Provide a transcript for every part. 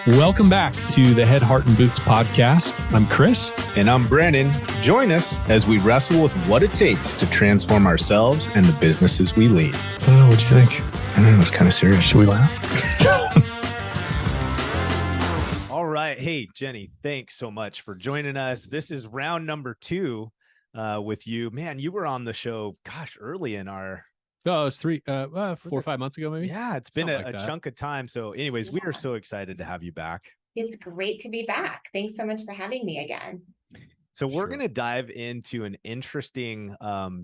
Welcome back to the Head, Heart, and Boots podcast. I'm Chris. And I'm Brandon. Join us as we wrestle with what it takes to transform ourselves and the businesses we lead. Oh, what'd you think? I don't know, it's kind of serious. Should we laugh? All right. Hey, Jenny, thanks so much for joining us. This is round number 2 with you. Man, you were on the show, early in our... Oh, it was 4 or 5 months ago, maybe. Yeah, it's been Something a like that. chunk of time. So anyways, we are so excited to have you back. It's great to be back. Thanks so much for having me again. So we're going to dive into an interesting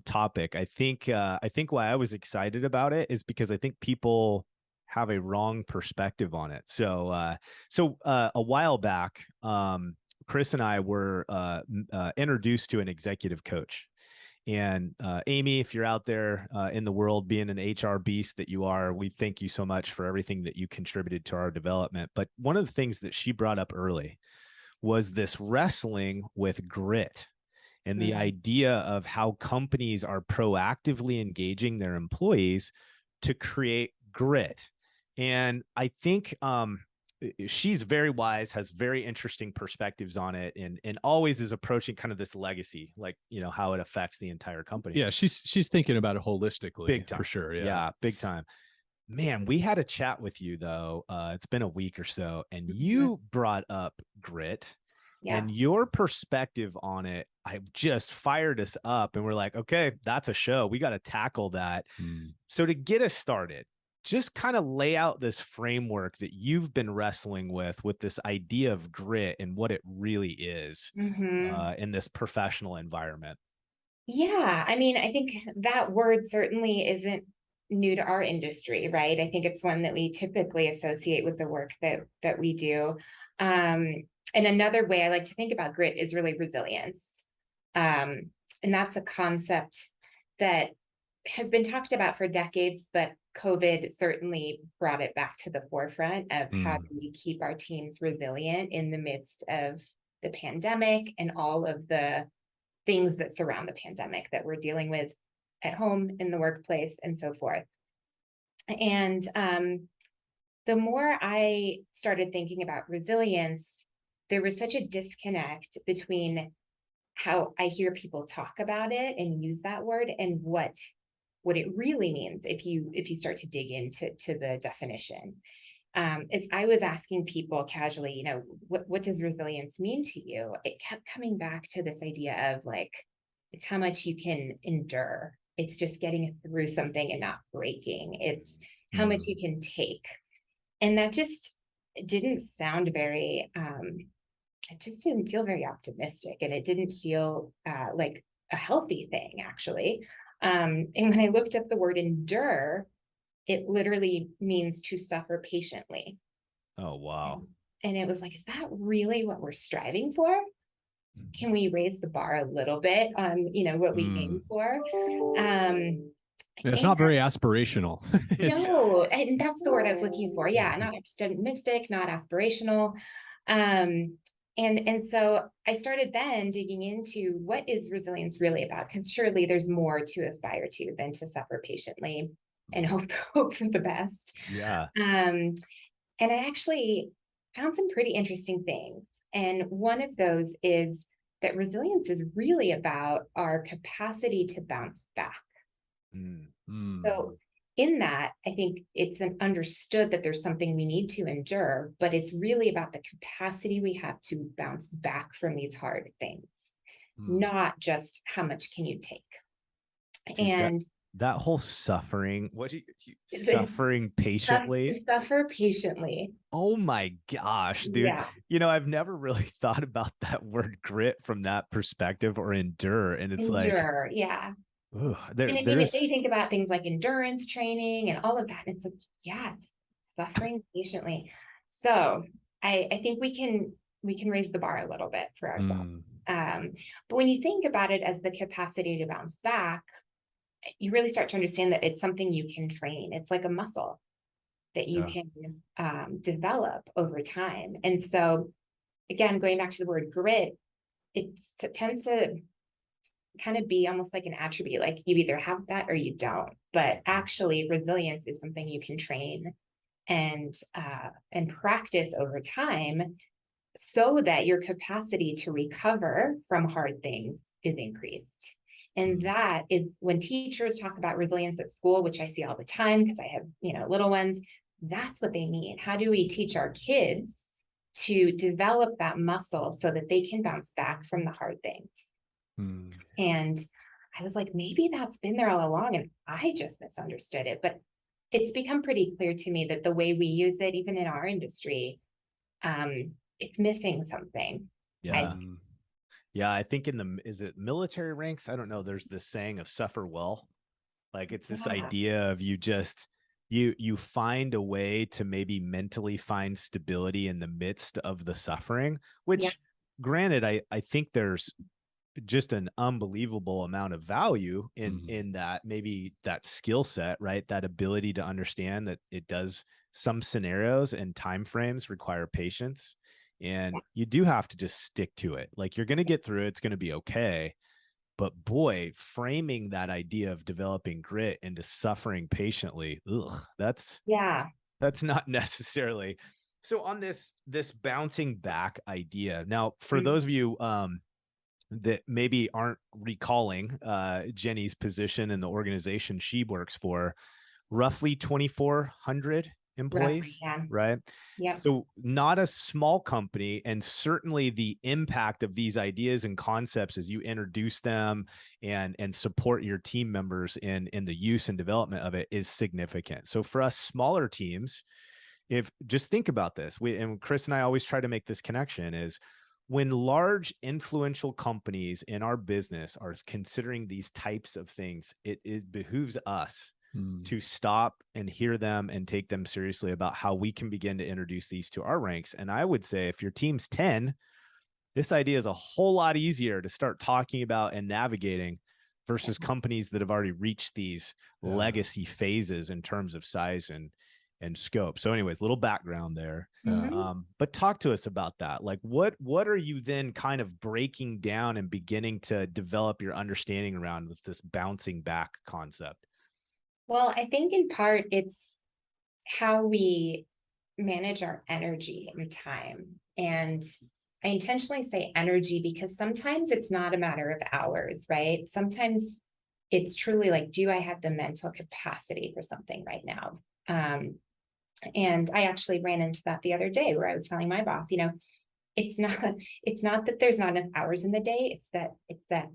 topic. I think why I was excited about it is because I think people have a wrong perspective on it. So a while back, Chris and I were introduced to an executive coach. And Amy, if you're out there in the world being an HR beast that you are, we thank you so much for everything that you contributed to our development. But one of the things that she brought up early was this wrestling with grit and the idea of how companies are proactively engaging their employees to create grit. And I think she's very wise, has very interesting perspectives on it, and always is approaching kind of this legacy, like, you know, how it affects the entire company. Yeah, she's thinking about it holistically. Big time. For sure. Yeah, big time. Man, we had a chat with you though. It's been a week or so, and you brought up grit. Yeah. And your perspective on it, I just fired us up, and we're like, okay, that's a show. We got to tackle that. So to get us started, just kind of lay out this framework that you've been wrestling with this idea of grit and what it really is in this professional environment. Yeah. I mean, I think that word certainly isn't new to our industry, right? I think it's one that we typically associate with the work that we do. And another way I like to think about grit is really resilience. And that's a concept that has been talked about for decades, but COVID certainly brought it back to the forefront of how do we keep our teams resilient in the midst of the pandemic and all of the things that surround the pandemic that we're dealing with at home, in the workplace, and so forth. And the more I started thinking about resilience, there was such a disconnect between how I hear people talk about it and use that word and what it really means if you start to dig into the definition. As I was asking people casually, you know, what does resilience mean to you? It kept coming back to this idea of like, it's how much you can endure. It's just getting through something and not breaking. It's how much you can take. And that just didn't sound very, it just didn't feel very optimistic. And it didn't feel like a healthy thing, actually. And when I looked up the word endure, it literally means to suffer patiently. Oh, wow. And it was like, is that really what we're striving for? Can we raise the bar a little bit on, you know, what we aim for? It's not very aspirational. No, and that's the word I was looking for. Yeah, not optimistic, not aspirational. And so I started then digging into what is resilience really about? Because surely there's more to aspire to than to suffer patiently and hope for the best. Yeah. And I actually found some pretty interesting things. And one of those is that resilience is really about our capacity to bounce back. So in that, I think it's understood that there's something we need to endure, but it's really about the capacity we have to bounce back from these hard things, not just how much can you take. Dude, and that whole suffering, suffering patiently. Suffer patiently. Oh my gosh, dude. Yeah. You know, I've never really thought about that word grit from that perspective, or endure. And it's endure, yeah. Ooh, if you think about things like endurance training and all of that, it's like, yeah, it's suffering patiently. So I think we can raise the bar a little bit for ourselves. But when you think about it as the capacity to bounce back, you really start to understand that it's something you can train. It's like a muscle that you can develop over time. And so, again, going back to the word grit, it tends to kind of be almost like an attribute, like you either have that or you don't. But actually, resilience is something you can train. and practice over time, so that your capacity to recover from hard things is increased. And that is when teachers talk about resilience at school, which I see all the time because I have, little ones, that's what they mean. How do we teach our kids to develop that muscle so that they can bounce back from the hard things? And I was like, maybe that's been there all along and I just misunderstood it. But it's become pretty clear to me that the way we use it, even in our industry, it's missing something. Yeah. Yeah, I think is it military ranks? I don't know. There's this saying of suffer well. Like it's this idea of you find a way to maybe mentally find stability in the midst of the suffering, which granted, I think there's just an unbelievable amount of value in that, maybe that skill set, right? That ability to understand that it does, some scenarios and timeframes require patience. And you do have to just stick to it. Like you're going to get through it. It's going to be okay. But boy, framing that idea of developing grit into suffering patiently, that's not necessarily. So on this bouncing back idea. Now, for those of you that maybe aren't recalling Jenny's position in the organization she works for, roughly 2,400 employees, right? Yeah. So not a small company, and certainly the impact of these ideas and concepts as you introduce them and support your team members in the use and development of it is significant. So for us smaller teams, if just think about this, and Chris and I always try to make this connection, is when large influential companies in our business are considering these types of things, it behooves us to stop and hear them and take them seriously about how we can begin to introduce these to our ranks. And I would say if your team's 10, this idea is a whole lot easier to start talking about and navigating versus companies that have already reached these legacy phases in terms of size and scope. So anyways, little background there. But talk to us about that. Like what are you then kind of breaking down and beginning to develop your understanding around with this bouncing back concept? Well, I think in part it's how we manage our energy and time. And I intentionally say energy because sometimes it's not a matter of hours, right? Sometimes it's truly like, do I have the mental capacity for something right now? And I actually ran into that the other day where I was telling my boss, it's not that there's not enough hours in the day. It's that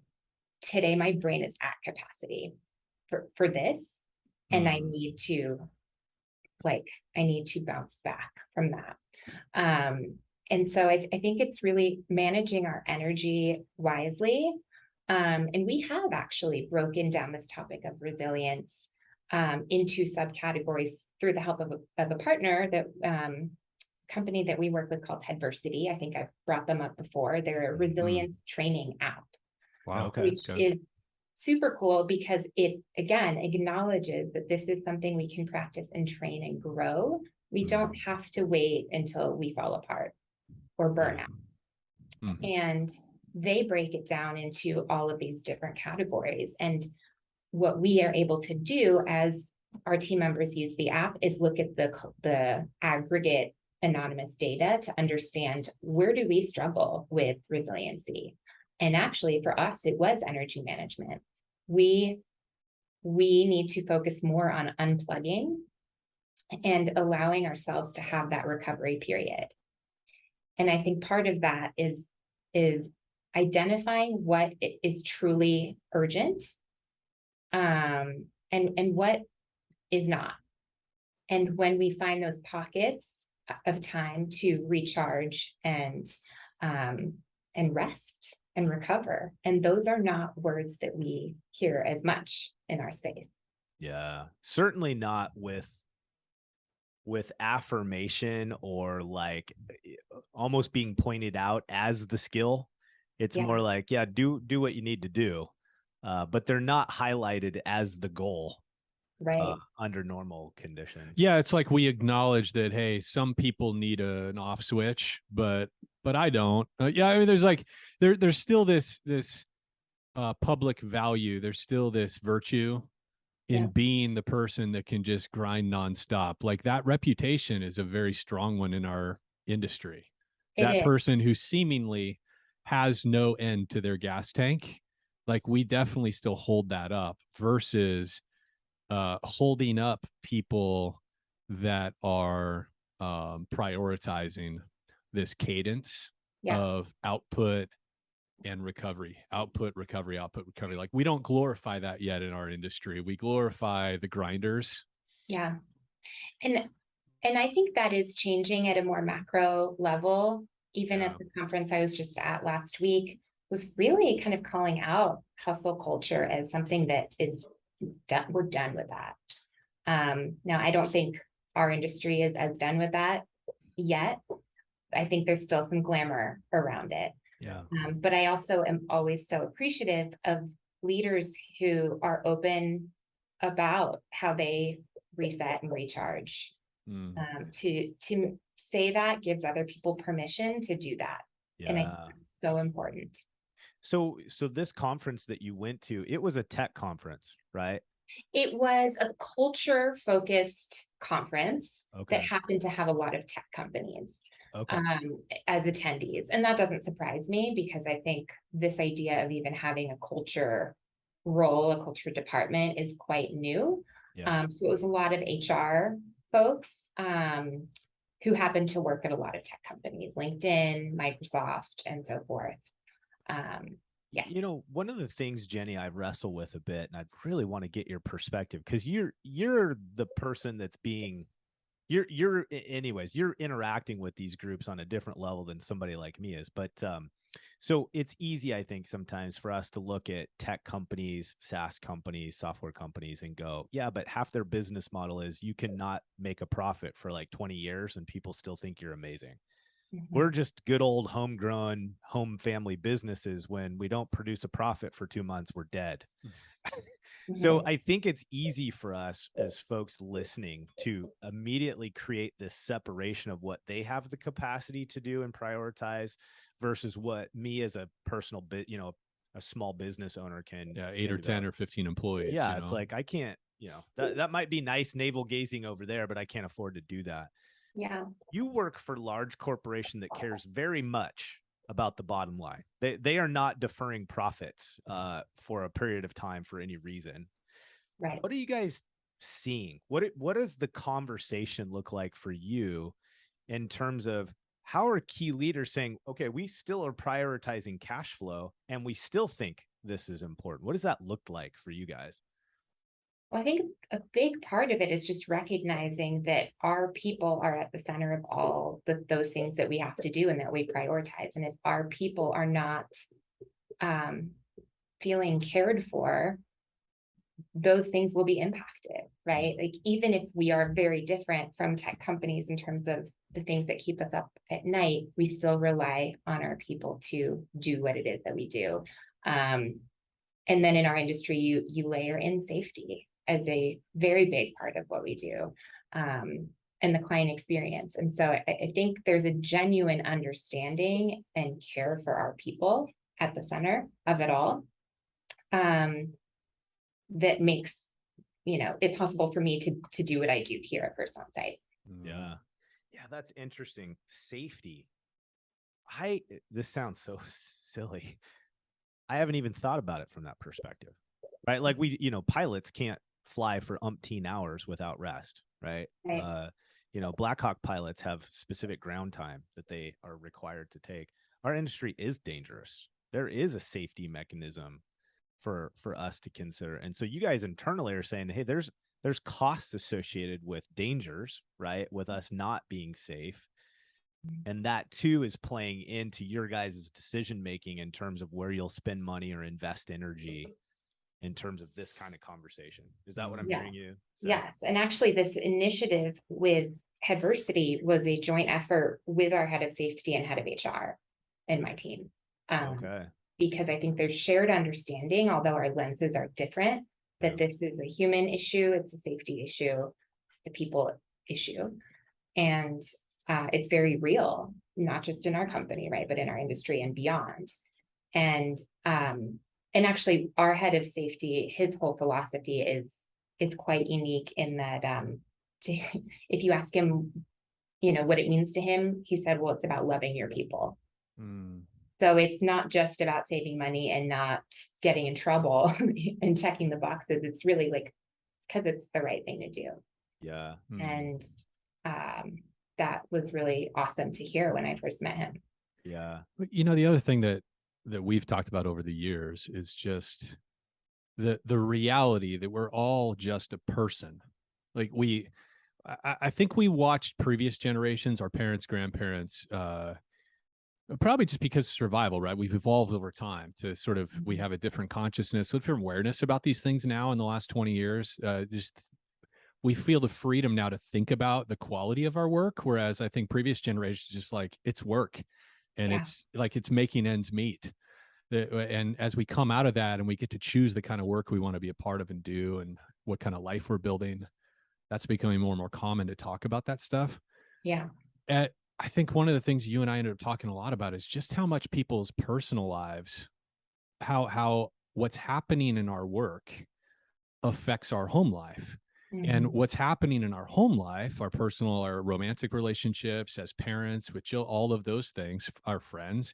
today my brain is at capacity for this. And I need to bounce back from that. And so I think it's really managing our energy wisely. And we have actually broken down this topic of resilience into subcategories through the help of a partner, that company that we work with called Headversity. I think I've brought them up before. They're a resilience training app. Wow. Okay. Which is super cool because it, again, acknowledges that this is something we can practice and train and grow. We don't have to wait until we fall apart or burn out. And they break it down into all of these different categories. And what we are able to do as our team members use the app is look at the aggregate anonymous data to understand, where do we struggle with resiliency? And actually for us, it was energy management. We need to focus more on unplugging and allowing ourselves to have that recovery period. And I think part of that is identifying what is truly urgent, and what is not. And when we find those pockets of time to recharge and rest and recover, and those are not words that we hear as much in our space. Yeah, certainly not with affirmation or like almost being pointed out as the skill. It's more like, do what you need to do, but they're not highlighted as the goal, right? Under normal conditions. Yeah, it's like we acknowledge that, hey, some people need an off switch, but I don't. I mean, there's like there's still this public value. There's still this virtue in Yeah. being the person that can just grind nonstop. Like that reputation is a very strong one in our industry. It That is. person who seemingly has no end to their gas tank, like we definitely still hold that up versus holding up people that are prioritizing this cadence Yeah. of output and recovery, output, recovery, output, recovery. Like we don't glorify that yet in our industry. We glorify the grinders. Yeah. And I think that is changing at a more macro level. Even Yeah. at the conference I was just at last week, was really kind of calling out hustle culture as something that is done. We're done with that. Now, I don't think our industry is as done with that yet. I think there's still some glamour around it. Yeah. But I also am always so appreciative of leaders who are open about how they reset and recharge. To say that gives other people permission to do that. And I think Yeah. that's so important. So this conference that you went to, it was a tech conference, right? It was a culture focused conference that Okay. happened to have a lot of tech companies Okay. as attendees. And that doesn't surprise me because I think this idea of even having a culture role, a culture department is quite new. Yeah. So it was a lot of HR folks who happen to work at a lot of tech companies, LinkedIn, Microsoft, and so forth. Yeah. You know, one of the things, Jenny, I wrestle with a bit, and I really want to get your perspective because you're the person that's being anyways, you're interacting with these groups on a different level than somebody like me is. But so it's easy, I think, sometimes for us to look at tech companies, SaaS companies, software companies and go, yeah, but half their business model is you cannot make a profit for like 20 years and people still think you're amazing. We're just good old homegrown home family businesses. When we don't produce a profit for 2 months, we're dead. So I think it's easy for us as folks listening to immediately create this separation of what they have the capacity to do and prioritize versus what me as a personal bit, a small business owner can. Yeah. 8 can or 10 develop. or 15 employees. Yeah. It's like, I can't, that might be nice navel gazing over there, but I can't afford to do that. Yeah. You work for a large corporation that cares very much about the bottom line. They are not deferring profits for a period of time for any reason. Right. What are you guys seeing? What does the conversation look like for you in terms of how are key leaders saying, okay, we still are prioritizing cash flow and we still think this is important? What does that look like for you guys? Well, I think a big part of it is just recognizing that our people are at the center of all those things that we have to do and that we prioritize. And if our people are not feeling cared for, those things will be impacted, right? Like even if we are very different from tech companies in terms of the things that keep us up at night, we still rely on our people to do what it is that we do. And then in our industry, you layer in safety as a very big part of what we do, and the client experience. And so I think there's a genuine understanding and care for our people at the center of it all, that makes it possible for me to do what I do here at First Onsite. Yeah, that's interesting. Safety. This sounds so silly. I haven't even thought about it from that perspective, right? Like pilots can't fly for umpteen hours without rest, right? Right. Black Hawk pilots have specific ground time that they are required to take. Our industry is dangerous. There is a safety mechanism for us to consider. And so you guys internally are saying, hey, there's costs associated with dangers, right? With us not being safe. And that too is playing into your guys' decision making in terms of where you'll spend money or invest energy in terms of this kind of conversation. Is that what I'm hearing you say? Yes. And actually this initiative with Headversity was a joint effort with our head of safety and head of HR and my team. Okay. Because I think there's shared understanding, although our lenses are different, that this is a human issue, it's a safety issue, it's a people issue. And it's very real, not just in our company, right, but in our industry and beyond. And actually our head of safety, his whole philosophy is is quite unique in that if you ask him, what it means to him, he said, well, it's about loving your people. So it's not just about saving money and not getting in trouble and checking the boxes. It's really like, because it's the right thing to do. Yeah. And that was really awesome to hear when I first met him. Yeah. The other thing that we've talked about over the years is just the reality that we're all just a person. Like I think we watched previous generations, our parents, grandparents, probably just because of survival, right? We've evolved over time to sort of, we have a different consciousness, a different awareness about these things now in the last 20 years. We feel the freedom now to think about the quality of our work. Whereas I think previous generations, just like, it's work and it's like, it's making ends meet. And as we come out of that and we get to choose the kind of work we want to be a part of and do, and what kind of life we're building, that's becoming more and more common to talk about that stuff. Yeah. I think one of the things you and I ended up talking a lot about is just how much people's personal lives, how what's happening in our work affects our home life. And what's happening in our home life, our personal, our romantic relationships, as parents, with all of those things, our friends,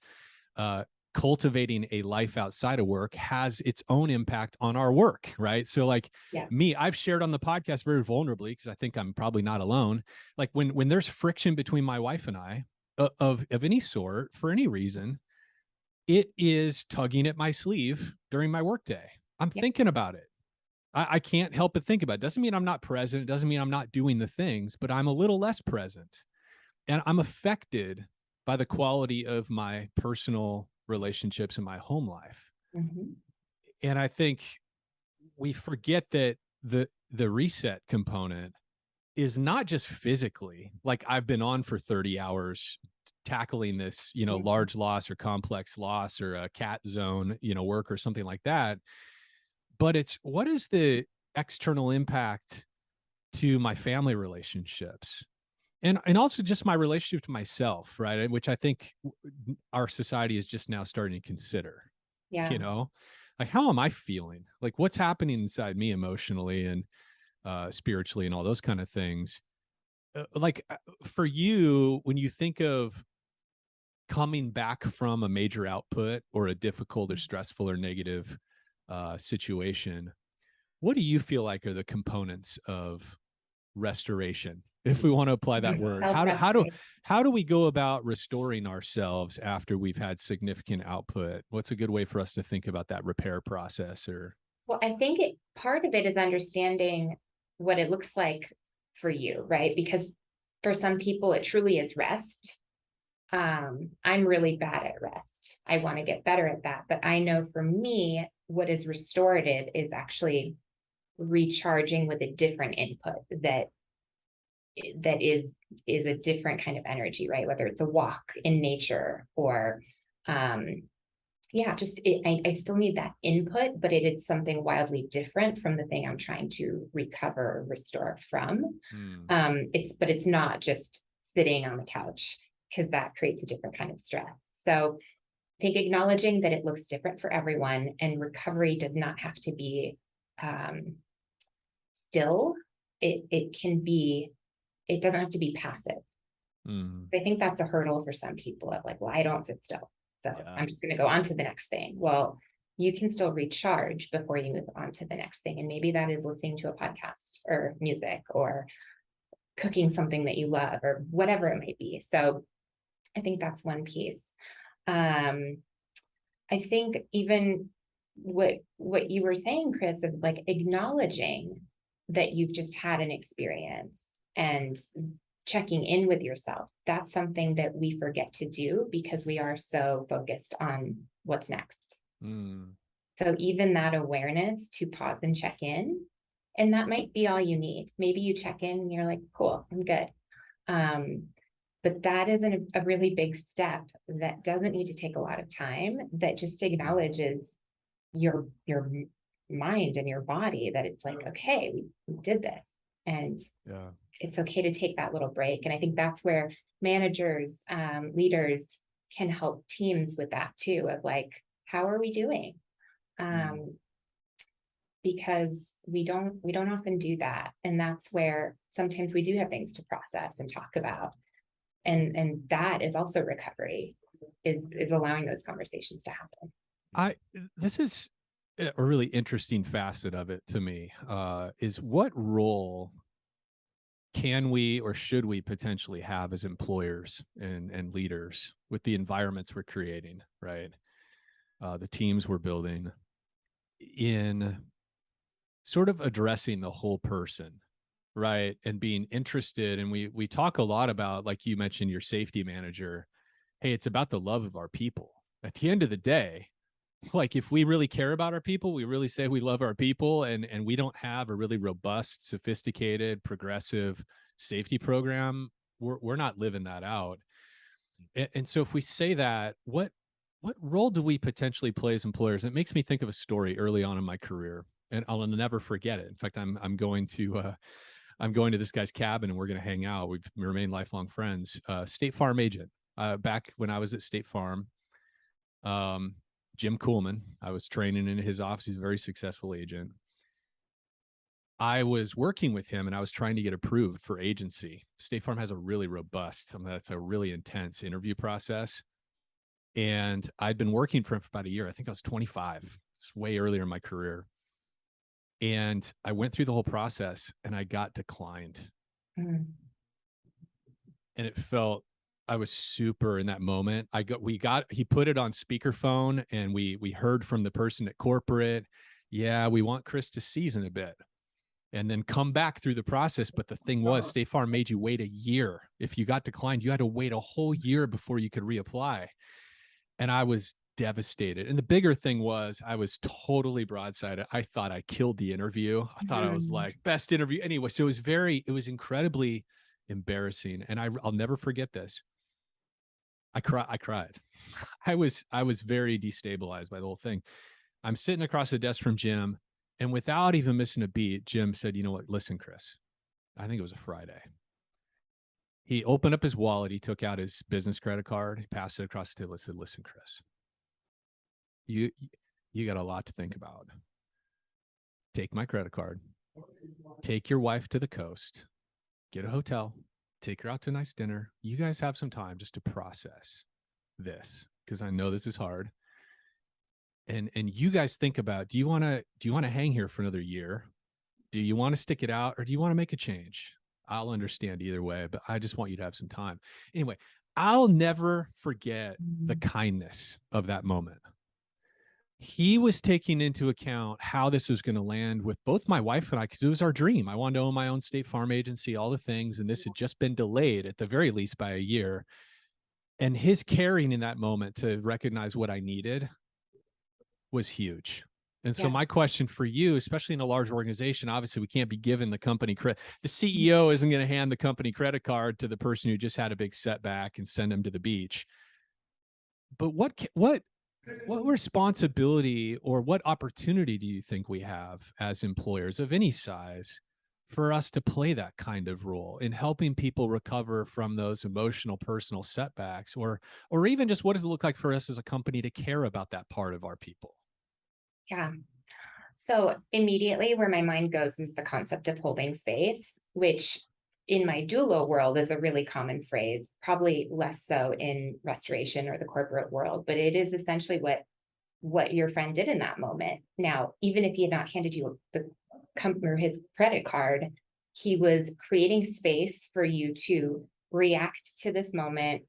cultivating a life outside of work has its own impact on our work, right? So like me, I've shared on the podcast very vulnerably, because I think I'm probably not alone. Like when there's friction between my wife and I of any sort, for any reason, it is tugging at my sleeve during my workday. I'm thinking about it. I can't help but think about it. Doesn't mean I'm not present. It doesn't mean I'm not doing the things, but I'm a little less present. And I'm affected by the quality of my personal relationships in my home life. And I think we forget that the reset component is not just physically, like I've been on for 30 hours tackling this, large loss or complex loss or a cat zone, work or something like that. But it's, what is the external impact to my family relationships? And also just my relationship to myself, right? Which I think our society is just now starting to consider. Like, how am I feeling? Like, what's happening inside me emotionally and spiritually and all those kind of things. For you, when you think of coming back from a major output or a difficult or stressful or negative situation, what do you feel like are the components of restoration, if we want to apply that word? How do we go about restoring ourselves after we've had significant output? What's a good way for us to think about that repair process? Well, I think part of it is understanding what it looks like for you, right? Because for some people, it truly is rest. I'm really bad at rest. I want to get better at that. But I know for me, what is restorative is actually recharging with a different input that is a different kind of energy, right? Whether it's a walk in nature or I still need that input, but it is something wildly different from the thing I'm trying to recover or restore from. It's not just sitting on the couch, because that creates a different kind of stress. So I think acknowledging that it looks different for everyone, and recovery does not have to be still. It doesn't have to be passive. I think that's a hurdle for some people of like, well, I don't sit still, so I'm just going to go on to the next thing. Well, you can still recharge before you move on to the next thing. And maybe that is listening to a podcast or music or cooking something that you love or whatever it might be. So I think that's one piece. I think even what you were saying, Chris, of like acknowledging that you've just had an experience and checking in with yourself. That's something that we forget to do because we are so focused on what's next. So even that awareness to pause and check in, and that might be all you need. Maybe you check in and you're like, cool, I'm good. But that is a really big step that doesn't need to take a lot of time, that just acknowledges your mind and your body, that it's like, okay, we did this. And it's okay to take that little break. And I think that's where managers, leaders can help teams with that too, of like, how are we doing? because we don't often do that. And that's where sometimes we do have things to process and talk about. And that is also recovery, is allowing those conversations to happen. This is a really interesting facet of it to me, is what role can we or should we potentially have as employers and leaders with the environments we're creating, right? The teams we're building, in sort of addressing the whole person, right? And being interested. And we talk a lot about, like you mentioned, your safety manager. Hey, it's about the love of our people. At the end of the day, like if we really care about our people, we really say we love our people, and we don't have a really robust, sophisticated, progressive safety program, we're not living that out. And so if we say that, what role do we potentially play as employers? It makes me think of a story early on in my career, and I'll never forget it. In fact, I'm going to this guy's cabin, and we're going to hang out. We've remained lifelong friends. State Farm agent. Back when I was at State Farm, Jim Coolman, I was training in his office. He's a very successful agent. I was working with him, and I was trying to get approved for agency. State Farm has a really robust, that's a really intense interview process. And I'd been working for him for about a year. I think I was 25. It's way earlier in my career. And I went through the whole process, and I got declined. And it felt, I was super in that moment. He put it on speakerphone, and we heard from the person at corporate. Yeah, we want Chris to season a bit and then come back through the process. But the thing was, State Farm made you wait a year. If you got declined, you had to wait a whole year before you could reapply. And I was devastated. And the bigger thing was, I was totally broadsided. I thought I killed the interview. I thought I was like best interview anyway. So it was incredibly embarrassing. And I'll never forget this. I cried. I was very destabilized by the whole thing. I'm sitting across the desk from Jim, and without even missing a beat, Jim said, "You know what? Listen, Chris." I think it was a Friday. He opened up his wallet. He took out his business credit card. He passed it across the table. He said, "Listen, Chris, you got a lot to think about. Take my credit card. Take your wife to the coast. Get a hotel. Take her out to a nice dinner. You guys have some time just to process this, because I know this is hard. And you guys think about, do you want to hang here for another year? Do you want to stick it out, or do you want to make a change? I'll understand either way, but I just want you to have some time." Anyway, I'll never forget the kindness of that moment. He was taking into account how this was going to land with both my wife and I, because it was our dream. I wanted to own my own State Farm agency, all the things, and this had just been delayed at the very least by a year. And his caring in that moment to recognize what I needed was huge. And so my question for you, especially in a large organization, obviously we can't be given the company credit. The CEO isn't going to hand the company credit card to the person who just had a big setback and send them to the beach. But what responsibility or what opportunity do you think we have as employers of any size for us to play that kind of role in helping people recover from those emotional, personal setbacks, or even just what does it look like for us as a company to care about that part of our people? Yeah. So immediately where my mind goes is the concept of holding space, which in my doula world is a really common phrase, probably less so in restoration or the corporate world, but it is essentially what your friend did in that moment. Now, even if he had not handed you the company or his credit card, he was creating space for you to react to this moment,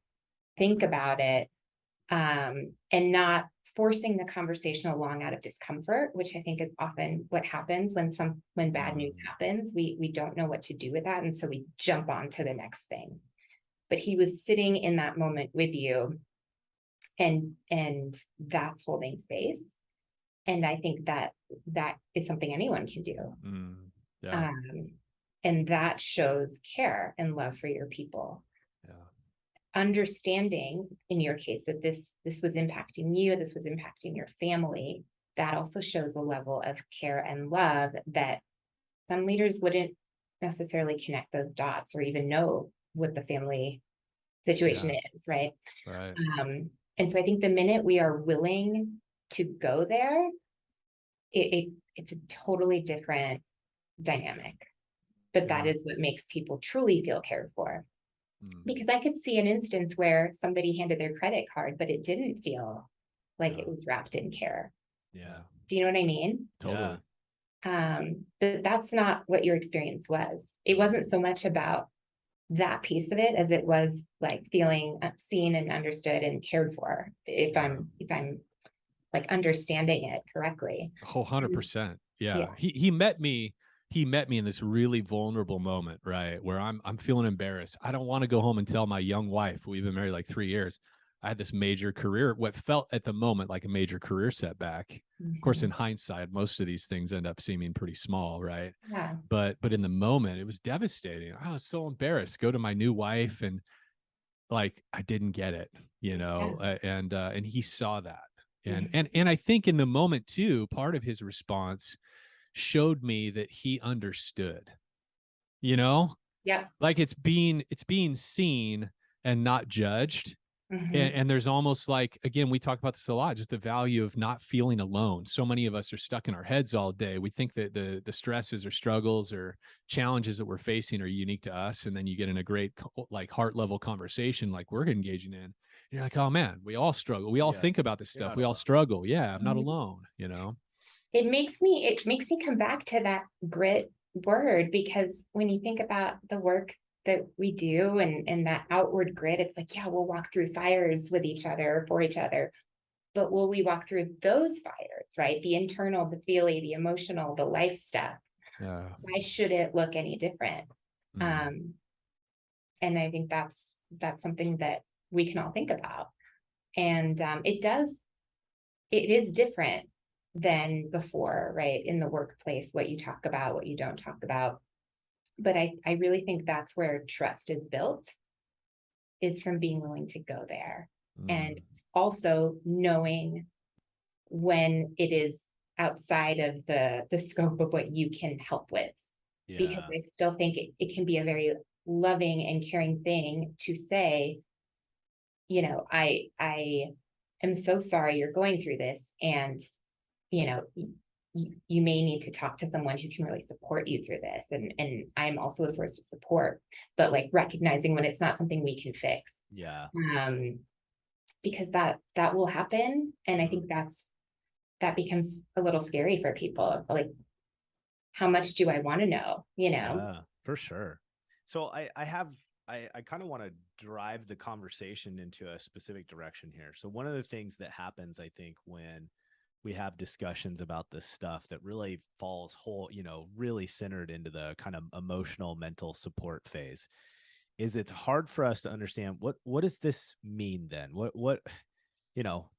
think about it, and not forcing the conversation along out of discomfort, which I think is often what happens when bad news happens. We don't know what to do with that, and so we jump on to the next thing. But he was sitting in that moment with you, and that's holding space. And I think that is something anyone can do. And that shows care and love for your people. Understanding in your case that this was impacting you, this was impacting your family, that also shows a level of care and love that some leaders wouldn't necessarily connect those dots or even know what the family situation is, right? And so I think the minute we are willing to go there, it it's a totally different dynamic. But that is what makes people truly feel cared for. Because I could see an instance where somebody handed their credit card, but it didn't feel like it was wrapped in care. Yeah. Do you know what I mean? Totally. But that's not what your experience was. It wasn't so much about that piece of it as it was like feeling seen and understood and cared for, if I'm like understanding it correctly. Oh, 100%. Yeah. Yeah. He met me in this really vulnerable moment, right? Where I'm feeling embarrassed. I don't want to go home and tell my young wife, we've been married like 3 years, I had this major career, what felt at the moment like a major career setback. Of course, in hindsight, most of these things end up seeming pretty small, right? Yeah. But in the moment, it was devastating. I was so embarrassed. Go to my new wife and like I didn't get it, and he saw that. And I think in the moment too, part of his response showed me that he understood, Yeah. like it's being seen and not judged. And there's almost like, again, we talk about this a lot, just the value of not feeling alone. So many of us are stuck in our heads all day. We think that the stresses or struggles or challenges that we're facing are unique to us. And then you get in a great, like, heart level conversation like we're engaging in. And you're like, oh man, we all struggle. We all think about this stuff. We all struggle. Yeah, I'm not alone, It makes me come back to that grit word, because when you think about the work that we do and that outward grit, it's like, yeah, we'll walk through fires with each other, for each other, but will we walk through those fires, right? The internal, the feely, the emotional, the life stuff. Why should it look any different? And I think that's something that we can all think about. And it is different than before, right? In the workplace, what you talk about, what you don't talk about. But I really think that's where trust is built, is from being willing to go there. And also knowing when it is outside of the scope of what you can help with. Because I still think it can be a very loving and caring thing to say, I am so sorry you're going through this, and you may need to talk to someone who can really support you through this, and I'm also a source of support, but like recognizing when it's not something we can fix, because that will happen. And I think that becomes a little scary for people, like, how much do I want to know? Yeah, for sure. So I kind of want to drive the conversation into a specific direction here. So one of the things that happens, I think, when we have discussions about this stuff that really falls really centered into the kind of emotional, mental support phase, is it's hard for us to understand what does this mean then? What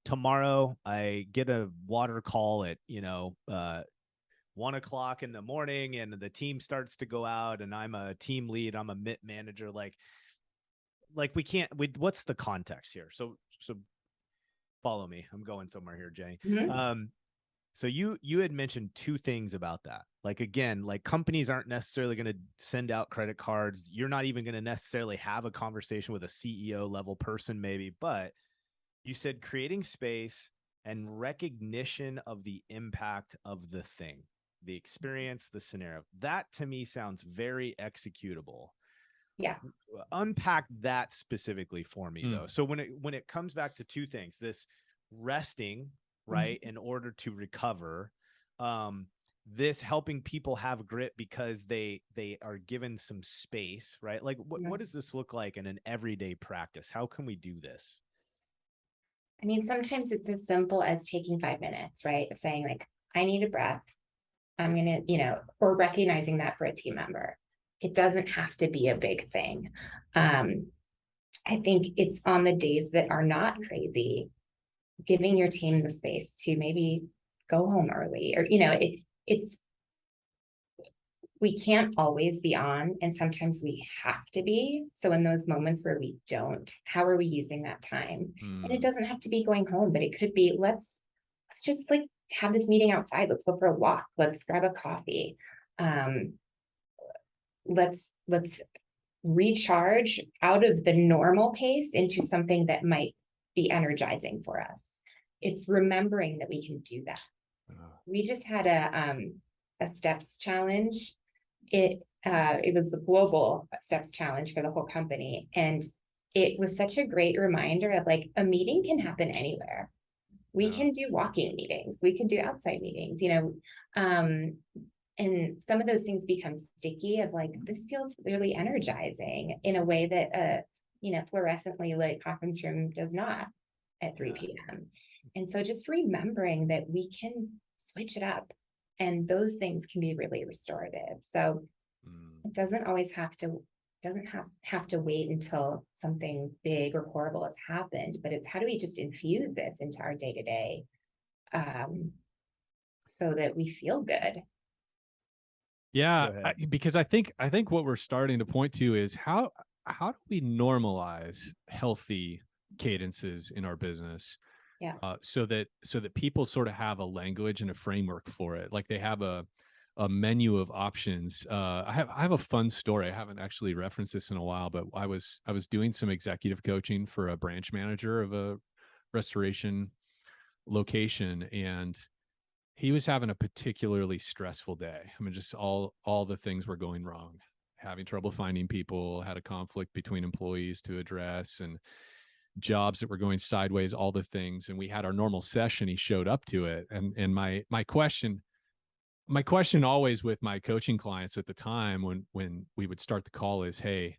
tomorrow I get a water call at 1:00 in the morning and the team starts to go out and I'm a team lead, I'm a MIT manager. Like what's the context here? So follow me. I'm going somewhere here, Jay. So you had mentioned two things about that. Like, again, like companies aren't necessarily going to send out credit cards. You're not even going to necessarily have a conversation with a CEO level person, maybe, but you said creating space and recognition of the impact of the thing, the experience, the scenario. That to me sounds very executable. Yeah. Unpack that specifically for me though. So when it comes back to two things, this resting, right, in order to recover, this helping people have grit because they are given some space, right? Like what does this look like in an everyday practice? How can we do this? I mean, sometimes it's as simple as taking 5 minutes, right? Of saying like, I need a breath. I'm going to, or recognizing that for a team member. It doesn't have to be a big thing. I think it's on the days that are not crazy, giving your team the space to maybe go home early, or, we can't always be on, and sometimes we have to be. So in those moments where we don't, how are we using that time? And it doesn't have to be going home, but it could be, let's just like have this meeting outside. Let's go for a walk. Let's grab a coffee. Let's recharge out of the normal pace into something that might be energizing for us. It's remembering that we can do that. We just had a steps challenge. It was the global steps challenge for the whole company. And it was such a great reminder of like a meeting can happen anywhere. We can do walking meetings, we can do outside meetings, and some of those things become sticky of like, this feels really energizing in a way that fluorescently lit conference room does not at 3 p.m. And so just remembering that we can switch it up and those things can be really restorative. So it doesn't always have to wait until something big or horrible has happened, but it's how do we just infuse this into our day-to-day so that we feel good. Yeah, because I think what we're starting to point to is how do we normalize healthy cadences in our business? Yeah. So that people sort of have a language and a framework for it. Like they have a menu of options. I have a fun story. I haven't actually referenced this in a while, but I was doing some executive coaching for a branch manager of a restoration location, and he was having a particularly stressful day. I mean, just all the things were going wrong, having trouble finding people, had a conflict between employees to address, and jobs that were going sideways, all the things. And we had our normal session. He showed up to it. And my question always with my coaching clients at the time when we would start the call is, hey,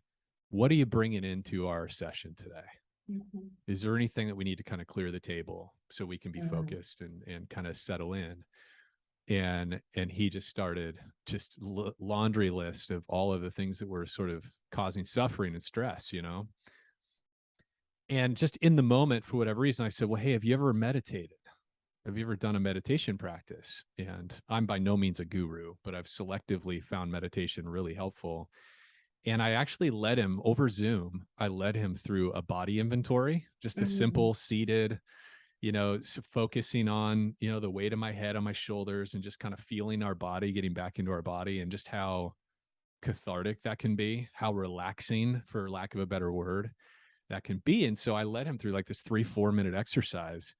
what are you bringing into our session today? Mm-hmm. Is there anything that we need to kind of clear the table so we can be focused and kind of settle in? And he just started just laundry list of all of the things that were sort of causing suffering and stress, And just in the moment, for whatever reason, I said, well, hey, have you ever meditated? Have you ever done a meditation practice? And I'm by no means a guru, but I've selectively found meditation really helpful. And I actually led him over Zoom. I led him through a body inventory, just a simple seated, focusing on, the weight of my head on my shoulders and just kind of feeling our body, getting back into our body, and just how cathartic that can be, how relaxing, for lack of a better word, that can be. And so I led him through like this 3-4 minute exercise.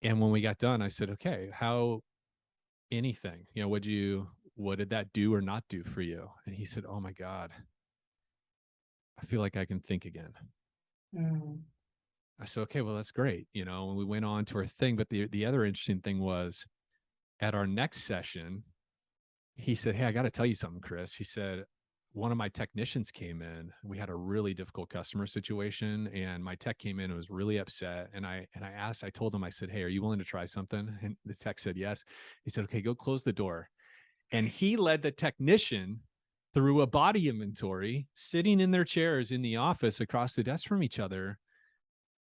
And when we got done, I said, okay, anything, what did that do or not do for you? And he said, oh my God, I feel like I can think again. I said, okay, well, that's great. And we went on to our thing. But the other interesting thing was at our next session, he said, hey, I got to tell you something, Chris. He said, one of my technicians came in. We had a really difficult customer situation, and my tech came in and was really upset. And I told him, I said, hey, are you willing to try something? And the tech said, yes. He said, okay, go close the door. And he led the technician through a body inventory, sitting in their chairs in the office across the desk from each other.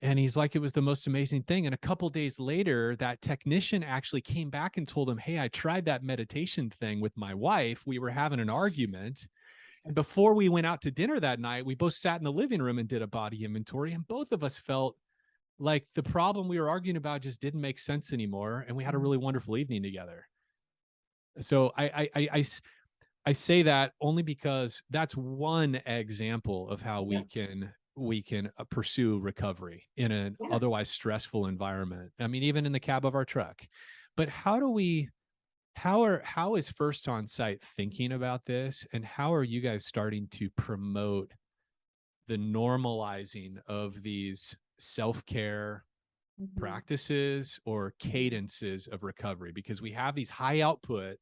And he's like, it was the most amazing thing. And a couple days later, that technician actually came back and told him, hey, I tried that meditation thing with my wife. We were having an argument. And before we went out to dinner that night, we both sat in the living room and did a body inventory. And both of us felt like the problem we were arguing about just didn't make sense anymore. And we had a really wonderful evening together. So I say that only because that's one example of how we can pursue recovery in an otherwise stressful environment. I mean, even in the cab of our truck. But how is First OnSite thinking about this, and how are you guys starting to promote the normalizing of these self-care practices or cadences of recovery? Because we have these high output,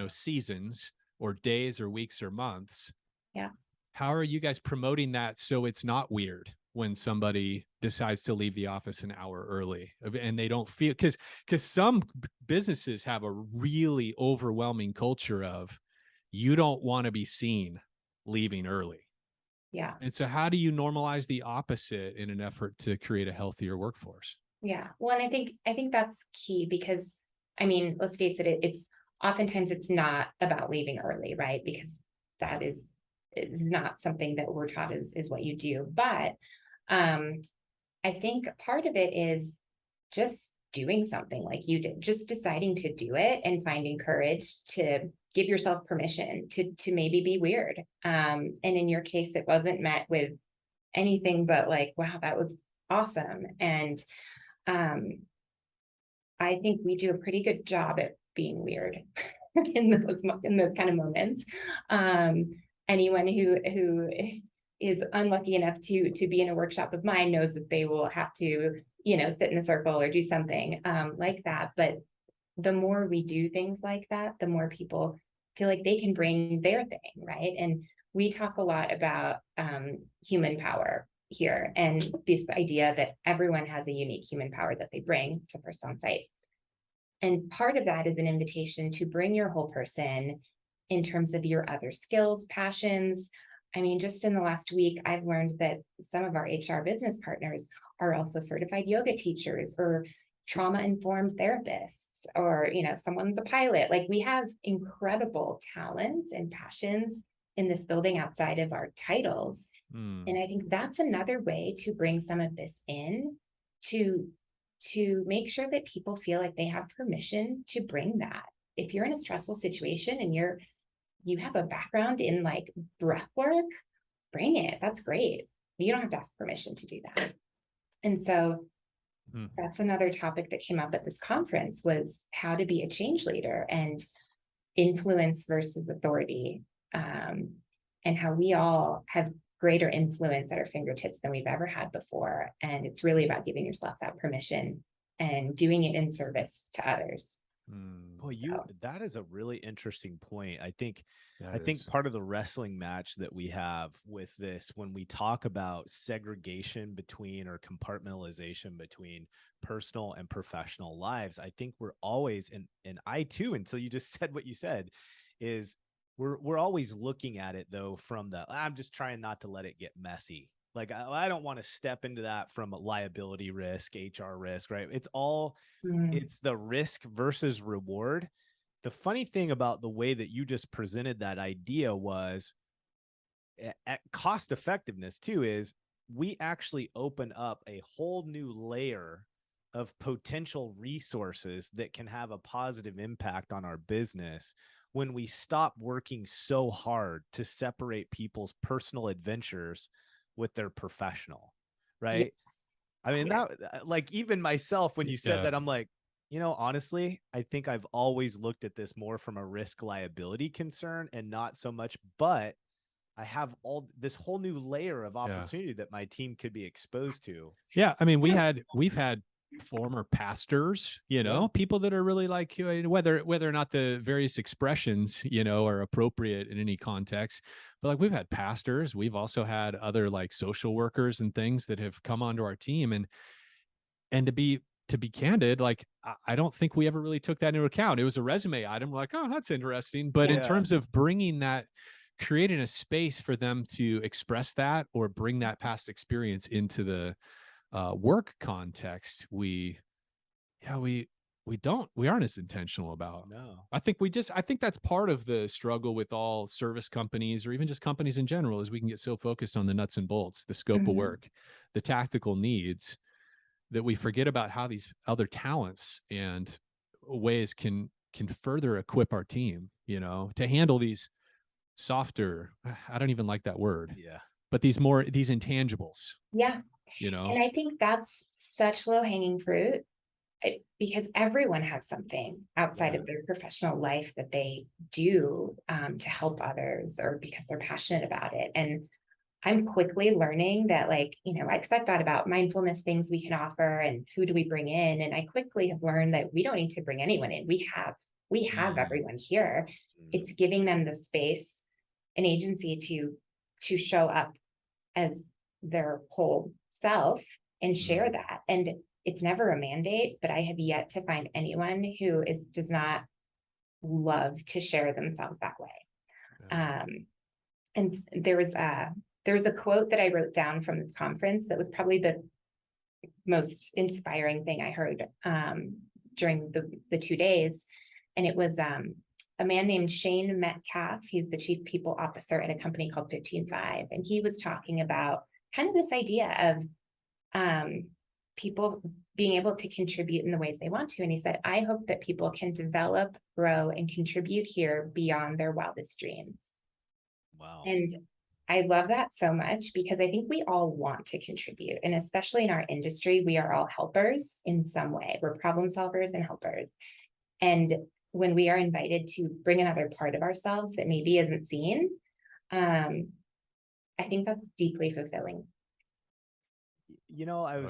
seasons or days or weeks or months. Yeah. How are you guys promoting that so it's not weird when somebody decides to leave the office an hour early and they don't feel, because some businesses have a really overwhelming culture of, you don't want to be seen leaving early. Yeah. And so how do you normalize the opposite in an effort to create a healthier workforce? Yeah. Well, and I think that's key because, I mean, let's face it, it's oftentimes it's not about leaving early, right? Because that is not something that we're taught is what you do. But I think part of it is just doing something like you did, just deciding to do it and finding courage to give yourself permission to maybe be weird. And in your case, it wasn't met with anything but like, wow, that was awesome. And I think we do a pretty good job at being weird in those kind of moments. Anyone who is unlucky enough to be in a workshop of mine knows that they will have to, sit in a circle or do something like that. But the more we do things like that, the more people feel like they can bring their thing, right? And we talk a lot about human power here, and this idea that everyone has a unique human power that they bring to First Onsite. And part of that is an invitation to bring your whole person in terms of your other skills, passions. I mean, just in the last week, I've learned that some of our HR business partners are also certified yoga teachers or trauma-informed therapists, or, someone's a pilot. Like, we have incredible talents and passions in this building outside of our titles. And I think that's another way to bring some of this in, to make sure that people feel like they have permission to bring that. If you're in a stressful situation and you have a background in like breath work, bring it. That's great. You don't have to ask permission to do that. And so that's another topic that came up at this conference, was how to be a change leader and influence versus authority, and how we all have greater influence at our fingertips than we've ever had before. And it's really about giving yourself that permission and doing it in service to others. Boy, that is a really interesting point. I think is. part of the wrestling match that we have with this, when we talk about segregation between, or compartmentalization between personal and professional lives, I think we're always, and I too, until you just said what you said, is we're always looking at it though from I'm just trying not to let it get messy. Like, I don't want to step into that from a liability risk, HR risk, right? It's the risk versus reward. The funny thing about the way that you just presented that idea was, at cost effectiveness too, is we actually open up a whole new layer of potential resources that can have a positive impact on our business when we stop working so hard to separate people's personal adventures with their professional, right? Yes. I mean, that, like, even myself, when you said that, I'm like, honestly, I think I've always looked at this more from a risk liability concern and not so much, but I have all this whole new layer of opportunity that my team could be exposed to. Yeah. I mean, we've had former pastors, people that are really like, whether or not the various expressions, are appropriate in any context, but like, we've had pastors, we've also had other like social workers and things that have come onto our team. And to be candid, like, I don't think we ever really took that into account. It was a resume item. We're like, oh, that's interesting. But in terms of bringing that, creating a space for them to express that or bring that past experience into the work context, we aren't as intentional about. No. I think that's part of the struggle with all service companies, or even just companies in general, is we can get so focused on the nuts and bolts, the scope of work, the tactical needs, that we forget about how these other talents and ways can further equip our team, to handle these softer, I don't even like that word, but these intangibles. And I think that's such low-hanging fruit, because everyone has something outside of their professional life that they do to help others, or because they're passionate about it. And I'm quickly learning that, like, because I thought about mindfulness things we can offer and who do we bring in. And I quickly have learned that we don't need to bring anyone in. We have everyone here. It's giving them the space and agency to show up as their whole self and share that. And it's never a mandate, but I have yet to find anyone who does not love to share themselves that way. And there was a quote that I wrote down from this conference that was probably the most inspiring thing I heard during the 2 days. And it was a man named Shane Metcalf. He's the chief people officer at a company called 15Five. And he was talking about kind of this idea of people being able to contribute in the ways they want to. And he said, I hope that people can develop, grow, and contribute here beyond their wildest dreams. Wow. And I love that so much because I think we all want to contribute. And especially in our industry, we are all helpers in some way. We're problem solvers and helpers. And when we are invited to bring another part of ourselves that maybe isn't seen, I think that's deeply fulfilling. You know,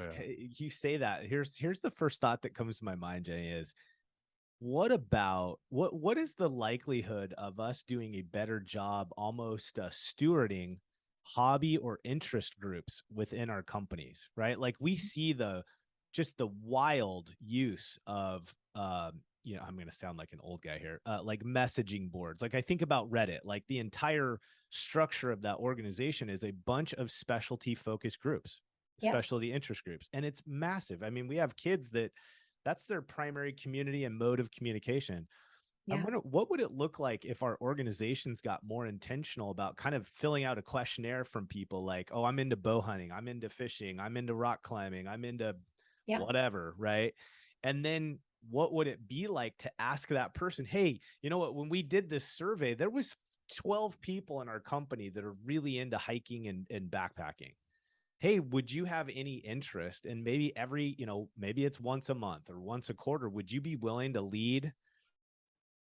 you say that. Here's the first thought that comes to my mind, Jenny, is what is the likelihood of us doing a better job almost stewarding hobby or interest groups within our companies, right? Like we see the wild use of I'm going to sound like an old guy here, like messaging boards. Like I think about Reddit, like the entire structure of that organization is a bunch of specialty focused groups, specialty interest groups, and it's massive. I mean, we have kids that's their primary community and mode of communication. I wonder, what would it look like if our organizations got more intentional about kind of filling out a questionnaire from people like, oh, I'm into bow hunting, I'm into fishing, I'm into rock climbing, I'm into whatever, right? And then what would it be like to ask that person, hey, you know what, when we did this survey, there was 12 people in our company that are really into hiking and backpacking. Hey, would you have any interest? And maybe maybe it's once a month or once a quarter. Would you be willing to lead,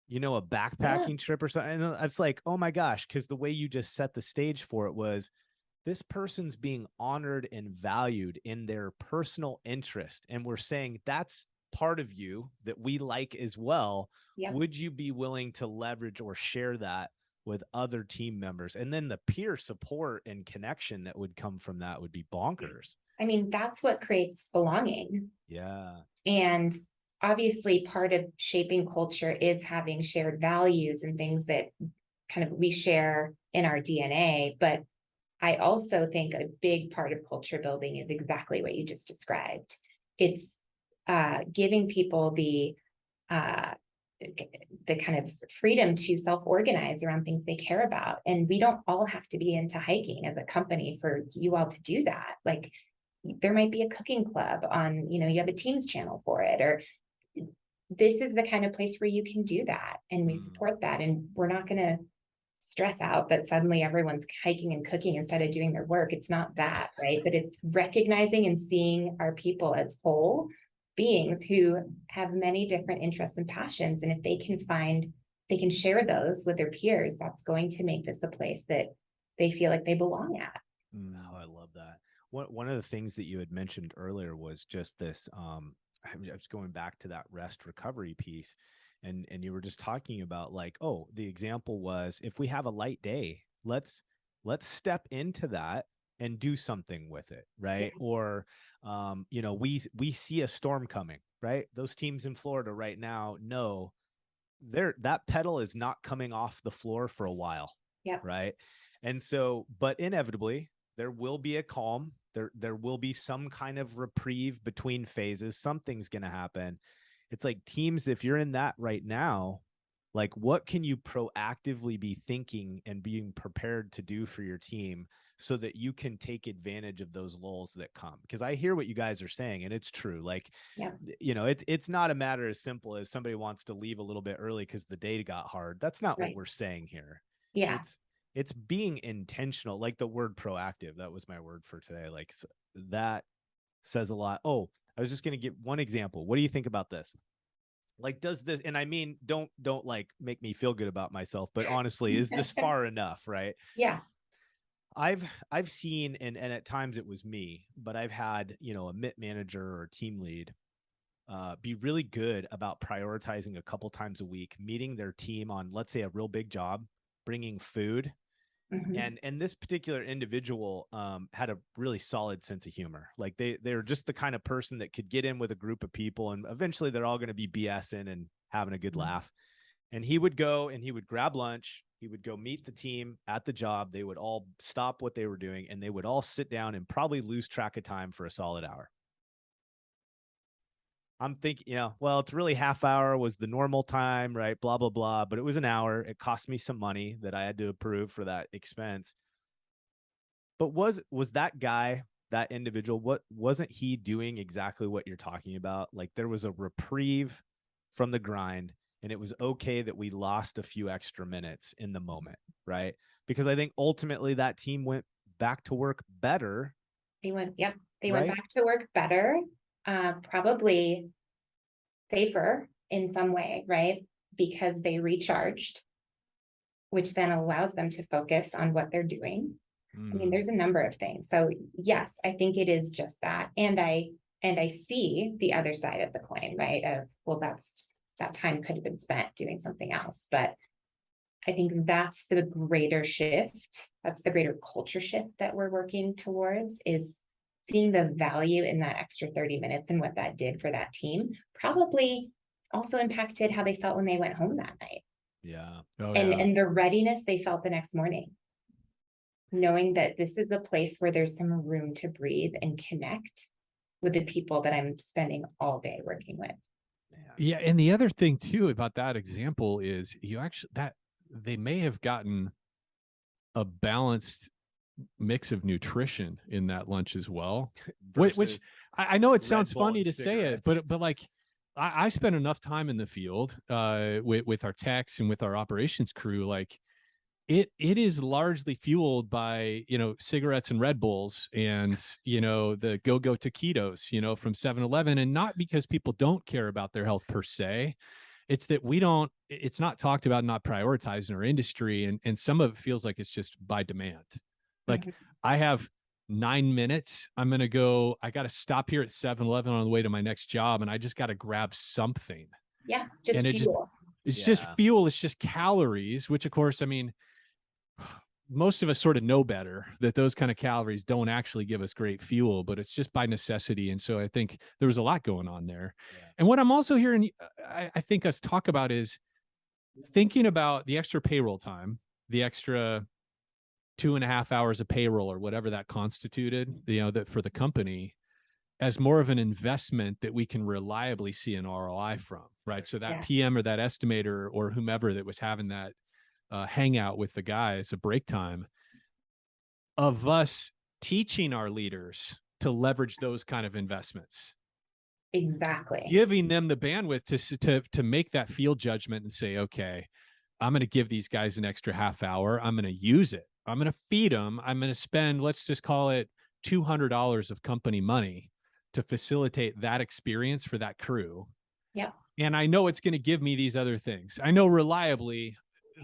a backpacking trip or something? And it's like, oh my gosh, because the way you just set the stage for it was this person's being honored and valued in their personal interest. And we're saying that's part of you that we like as well. Yep. Would you be willing to leverage or share that with other team members? And then the peer support and connection that would come from that would be bonkers. I mean, that's what creates belonging. Yeah. And obviously part of shaping culture is having shared values and things that kind of we share in our DNA. But I also think a big part of culture building is exactly what you just described. It's giving people the kind of freedom to self-organize around things they care about. And we don't all have to be into hiking as a company for you all to do that. Like there might be a cooking club on, you have a Teams channel for it, or this is the kind of place where you can do that. And we support that. And we're not going to stress out that suddenly everyone's hiking and cooking instead of doing their work. It's not that, right? But it's recognizing and seeing our people as whole beings who have many different interests and passions. And if they can share those with their peers, that's going to make this a place that they feel like they belong at. Oh, I love that. One of the things that you had mentioned earlier was just this, I was going back to that rest recovery piece. And you were just talking about like, oh, the example was if we have a light day, let's step into that and do something with it, right? Yeah. Or, we see a storm coming, right? Those teams in Florida right now know that pedal is not coming off the floor for a while, right? And so, but inevitably, there will be a calm. There will be some kind of reprieve between phases. Something's going to happen. It's like teams, if you're in that right now, like what can you proactively be thinking and being prepared to do for your team so that you can take advantage of those lulls that come? Because I hear what you guys are saying, and it's true. Like, it's not a matter as simple as somebody wants to leave a little bit early because the day got hard. That's not what we're saying here. Yeah. It's being intentional, like the word proactive. That was my word for today. Like that says a lot. Oh, I was just going to give one example. What do you think about this? Like, does this, and I mean, don't like make me feel good about myself, but honestly, is this far enough? Right. Yeah. I've seen, and at times it was me, but I've had, a MIT manager or team lead be really good about prioritizing a couple times a week, meeting their team on, let's say, a real big job, bringing food. Mm-hmm. And this particular individual had a really solid sense of humor. Like they're just the kind of person that could get in with a group of people and eventually they're all going to be BSing and having a good laugh. And he would go and he would grab lunch. He would go meet the team at the job. They would all stop what they were doing and they would all sit down and probably lose track of time for a solid hour. I'm thinking, well, it's really half hour was the normal time, right? Blah, blah, blah. But it was an hour. It cost me some money that I had to approve for that expense. But was that guy, that individual, wasn't he doing exactly what you're talking about? Like there was a reprieve from the grind and it was okay that we lost a few extra minutes in the moment, right? because I think ultimately that team went back to work better. They went Right? back to work better, probably safer in some way, right? Because they recharged, which then allows them to focus on what they're doing. I mean, there's a number of things. So yes, I think it is just that. And I see the other side of the coin, right? Of, well, that time could have been spent doing something else. But I think that's the greater shift. That's the greater culture shift that we're working towards, is seeing the value in that extra 30 minutes and what that did for that team. Probably also impacted how they felt when they went home that night. Yeah. Oh, And yeah. and the readiness they felt the next morning, knowing that this is a place where there's some room to breathe and connect with the people that I'm spending all day working with. Yeah, and the other thing too about that example is you actually that they may have gotten a balanced mix of nutrition in that lunch as well. Which Versus I know it Red sounds Bull funny and to say it, cigarettes. but like I spend enough time in the field with our techs and with our operations crew. Like it is largely fueled by, you know, cigarettes and Red Bulls and, you know, the go-go taquitos, you know, from 7-Eleven, and not because people don't care about their health per se. It's that it's not talked about, not prioritized in our industry. And some of it feels like it's just by demand. Like I have 9 minutes. I got to stop here at 7-Eleven on the way to my next job. And I just got to grab something. Yeah, just And fuel. it's just Yeah. fuel. It's just calories, which of course, I mean, most of us sort of know better that those kind of calories don't actually give us great fuel, but it's just by necessity. And so I think there was a lot going on there. Yeah. And what I'm also hearing, I think us talk about is thinking about the extra payroll time, the extra 2.5 hours of payroll or whatever that constituted, you know, that for the company, as more of an investment that we can reliably see an ROI from, right? So that PM or that estimator or whomever that was having that hangout with the guys, a break time, of us teaching our leaders to leverage those kind of investments. Exactly. Giving them the bandwidth to make that field judgment and say, okay, I'm going to give these guys an extra half hour. I'm going to use it. I'm going to feed them. I'm going to spend, let's just call it $200 of company money to facilitate that experience for that crew. Yeah. And I know it's going to give me these other things. I know reliably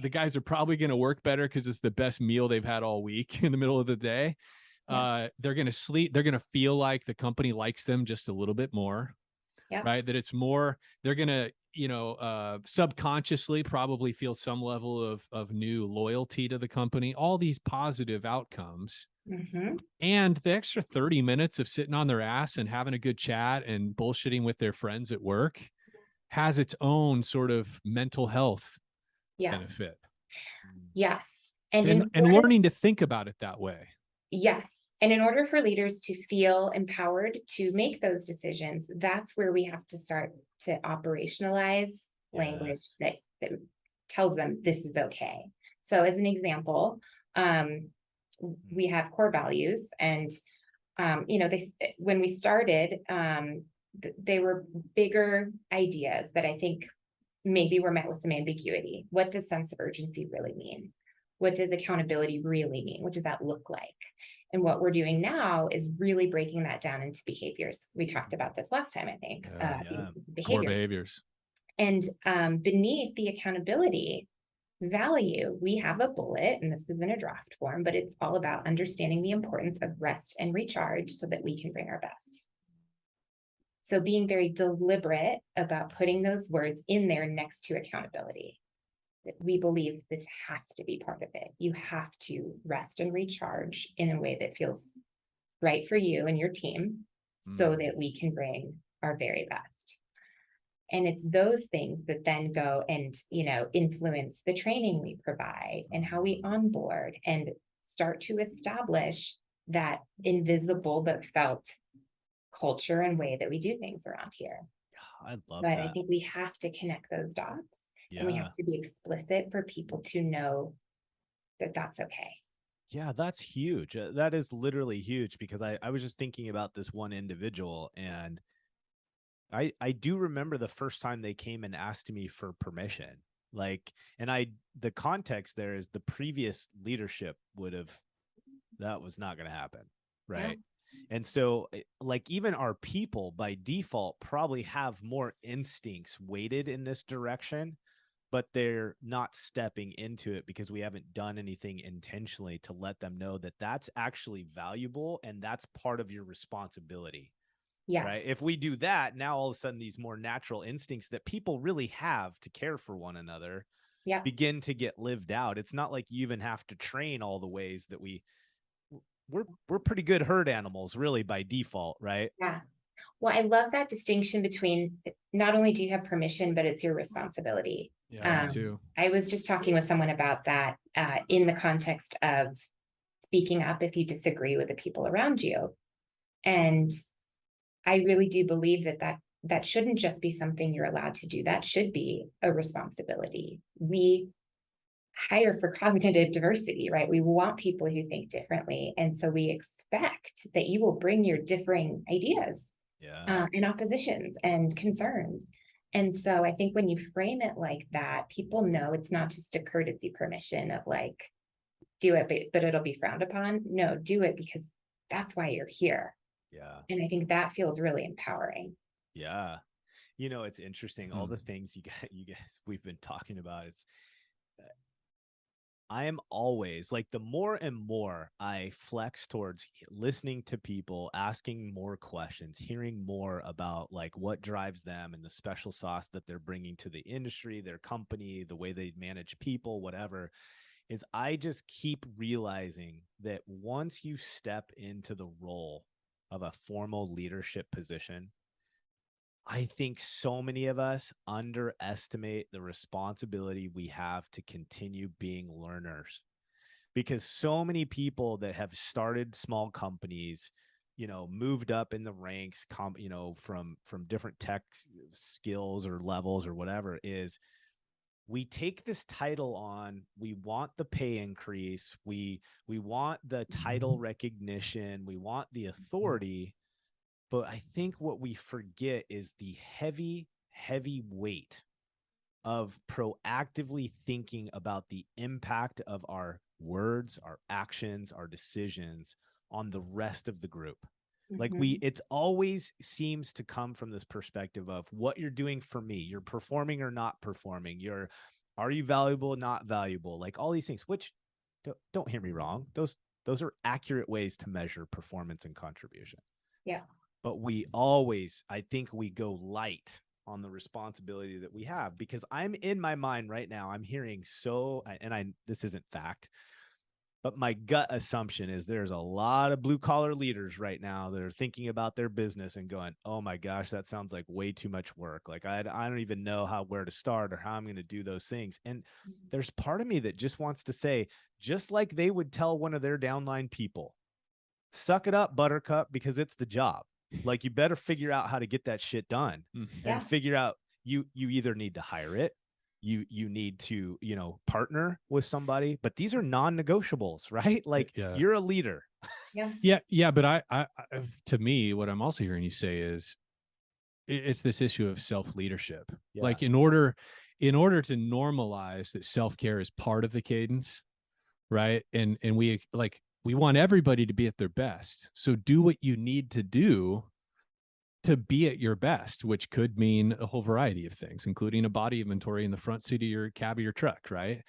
the guys are probably going to work better because it's the best meal they've had all week in the middle of the day. They're going to sleep. They're going to feel like the company likes them just a little bit more, right? That it's more, they're going to, you know, subconsciously probably feel some level of new loyalty to the company, all these positive outcomes. And the extra 30 minutes of sitting on their ass and having a good chat and bullshitting with their friends at work has its own sort of mental health benefit. Yes. And learning to think about it that way. Yes. And in order for leaders to feel empowered to make those decisions, that's where we have to start to operationalize language that tells them this is okay. So as an example, we have core values, and you know, when we started, they were bigger ideas that I think maybe were met with some ambiguity. What does sense of urgency really mean? What does accountability really mean? What does that look like? And what we're doing now is really breaking that down into behaviors. We talked about this last time, I think. Core behaviors. And beneath the accountability value, we have a bullet, and this is in a draft form, but it's all about understanding the importance of rest and recharge so that we can bring our best. So being very deliberate about putting those words in there next to accountability. We believe this has to be part of it. You have to rest and recharge in a way that feels right for you and your team so that we can bring our very best. And it's those things that then go and, you know, influence the training we provide and how we onboard and start to establish that invisible but felt culture and way that we do things around here. I love but that. I think we have to connect those dots, and we have to be explicit for people to know that that's okay. Yeah, that's huge. That is literally huge, because I was just thinking about this one individual, and I do remember the first time they came and asked me for permission. Like, and the context there is the previous leadership that was not going to happen. Right. Yeah. And so like even our people by default probably have more instincts weighted in this direction, but they're not stepping into it because we haven't done anything intentionally to let them know that that's actually valuable and that's part of your responsibility. Yes. Right. If we do that, now all of a sudden these more natural instincts that people really have to care for one another begin to get lived out. It's not like you even have to train all the ways that we're pretty good herd animals really by default, right? Yeah. Well, I love that distinction between not only do you have permission, but it's your responsibility. Yeah, me too. I was just talking with someone about that in the context of speaking up if you disagree with the people around you. And I really do believe that shouldn't just be something you're allowed to do. That should be a responsibility. We hire for cognitive diversity, right? We want people who think differently. And so we expect that you will bring your differing ideas and oppositions and concerns. And so I think when you frame it like that, people know it's not just a courtesy permission of like, do it, but it'll be frowned upon. No, do it because that's why you're here. Yeah. And I think that feels really empowering. Yeah. You know, it's interesting. All the things you guys, we've been talking about, I am always like, the more and more I flex towards listening to people, asking more questions, hearing more about like what drives them and the special sauce that they're bringing to the industry, their company, the way they manage people, whatever, is I just keep realizing that once you step into the role of a formal leadership position, I think so many of us underestimate the responsibility we have to continue being learners, because so many people that have started small companies, you know, moved up in the ranks, you know, from different tech skills or levels or whatever, is we take this title on, we want the pay increase, we want the title recognition, we want the authority. But I think what we forget is the heavy, heavy weight of proactively thinking about the impact of our words, our actions, our decisions on the rest of the group. Like it always seems to come from this perspective of what you're doing for me. You're performing or not performing. Are you valuable, not valuable? Like all these things, which don't hear me wrong. Those are accurate ways to measure performance and contribution. Yeah. But we always, I think we go light on the responsibility that we have, because I'm in my mind right now, I'm hearing this isn't fact, but my gut assumption is there's a lot of blue collar leaders right now that are thinking about their business and going, oh my gosh, that sounds like way too much work. Like I don't even know where to start or how I'm going to do those things. And there's part of me that just wants to say, just like they would tell one of their downline people, suck it up, buttercup, because it's the job. Like you better figure out how to get that shit done and figure out you either need to hire it, you need to, you know, partner with somebody, but these are non-negotiables, right? Like you're a leader. Yeah. But I to me, what I'm also hearing you say is it's this issue of self-leadership. Like in order to normalize that self-care is part of the cadence, right? And we want everybody to be at their best. So do what you need to do to be at your best, which could mean a whole variety of things, including a body inventory in the front seat of your cab of your truck, right?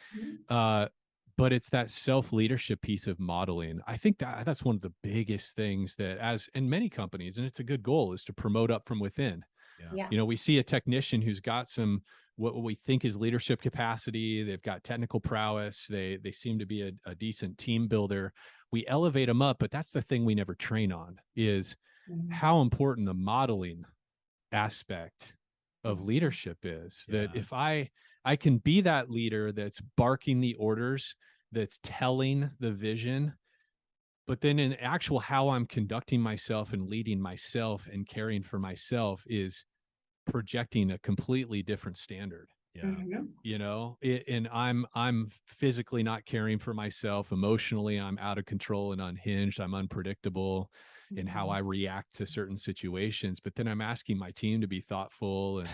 But it's that self-leadership piece of modeling. I think that's one of the biggest things that, as in many companies, and it's a good goal, is to promote up from within. You know, we see a technician who's got some what we think is leadership capacity. They've got technical prowess. They seem to be a decent team builder. We elevate them up, but that's the thing we never train on, is how important the modeling aspect of leadership is. That if I can be that leader that's barking the orders, that's telling the vision, but then in actual how I'm conducting myself and leading myself and caring for myself is projecting a completely different standard. You know, and I'm physically not caring for myself. Emotionally, I'm out of control and unhinged. I'm unpredictable. in how I react to certain situations. But then I'm asking my team to be thoughtful and,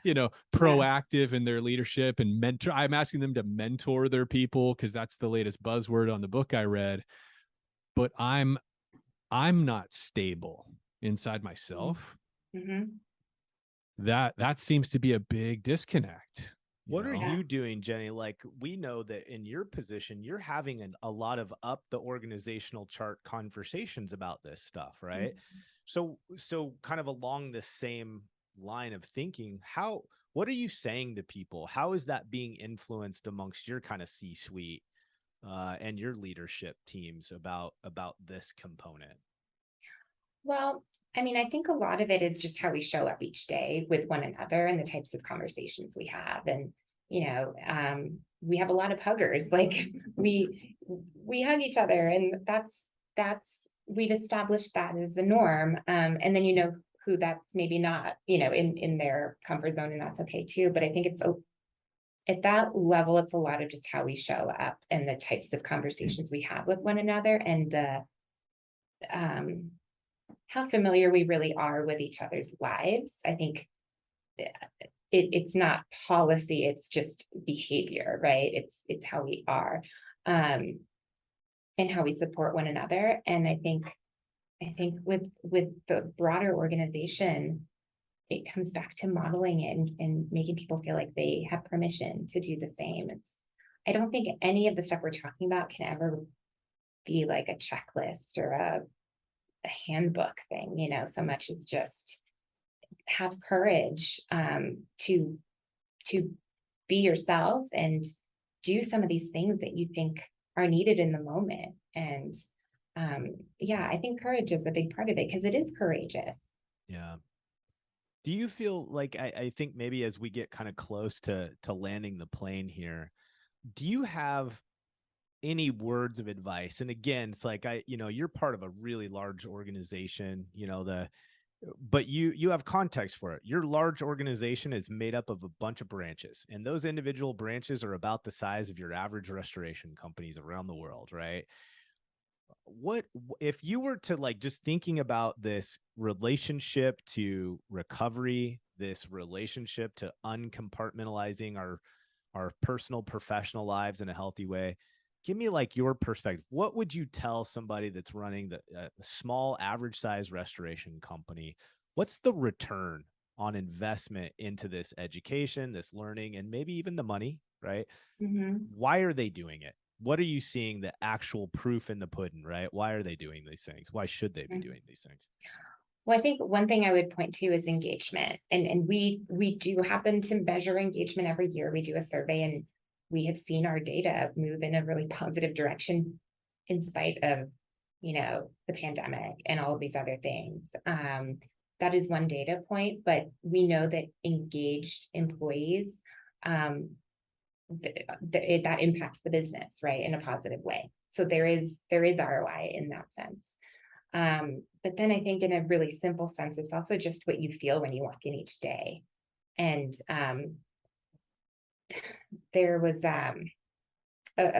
you know, proactive in their leadership and mentor. I'm asking them to mentor their people because that's the latest buzzword on the book I read. But I'm not stable inside myself. Mm-hmm. That seems to be a big disconnect. What are Yeah. you doing, Jenny? Like, we know that in your position, you're having a lot of up the organizational chart conversations about this stuff, right? So kind of along the same line of thinking, what are you saying to people? How is that being influenced amongst your kind of C-suite and your leadership teams about this component? Well, I mean, I think a lot of it is just how we show up each day with one another and the types of conversations we have. And, you know, we have a lot of huggers, like we hug each other, and that's, we've established that as a norm. And then, you know, who that's maybe not, you know, in their comfort zone, and that's okay too. But I think it's at that level, it's a lot of just how we show up and the types of conversations we have with one another, and the, how familiar we really are with each other's lives. I think it's not policy, it's just behavior, right? It's how we are, and how we support one another. And I think with the broader organization, it comes back to modeling it and making people feel like they have permission to do the same. I don't think any of the stuff we're talking about can ever be like a checklist or a handbook thing, you know. So much is just have courage to be yourself and do some of these things that you think are needed in the moment. And yeah, I think courage is a big part of it, because it is courageous. Yeah. Do you feel like, I think maybe as we get kind of close to landing the plane here, do you have any words of advice? And again, it's like, you're part of a really large organization, but you have context for it. Your large organization is made up of a bunch of branches, and those individual branches are about the size of your average restoration companies around the world, right? What if you were to, like, just thinking about this relationship to recovery, this relationship to uncompartmentalizing our personal professional lives in a healthy way? Give me like your perspective. What would you tell somebody that's running a small average size restoration company? What's the return on investment into this education, this learning, and maybe even the money, right? Mm-hmm. Why are they doing it? What are you seeing the actual proof in the pudding, right? Why are they doing these things? Why should they be doing these things? Well, I think one thing I would point to is engagement. And we do happen to measure engagement every year. We do a survey, and we have seen our data move in a really positive direction in spite of, you know, the pandemic and all of these other things. That is one data point, but we know that engaged employees, that impacts the business, right, in a positive way. So there is ROI in that sense. But then I think in a really simple sense, it's also just what you feel when you walk in each day. And there was a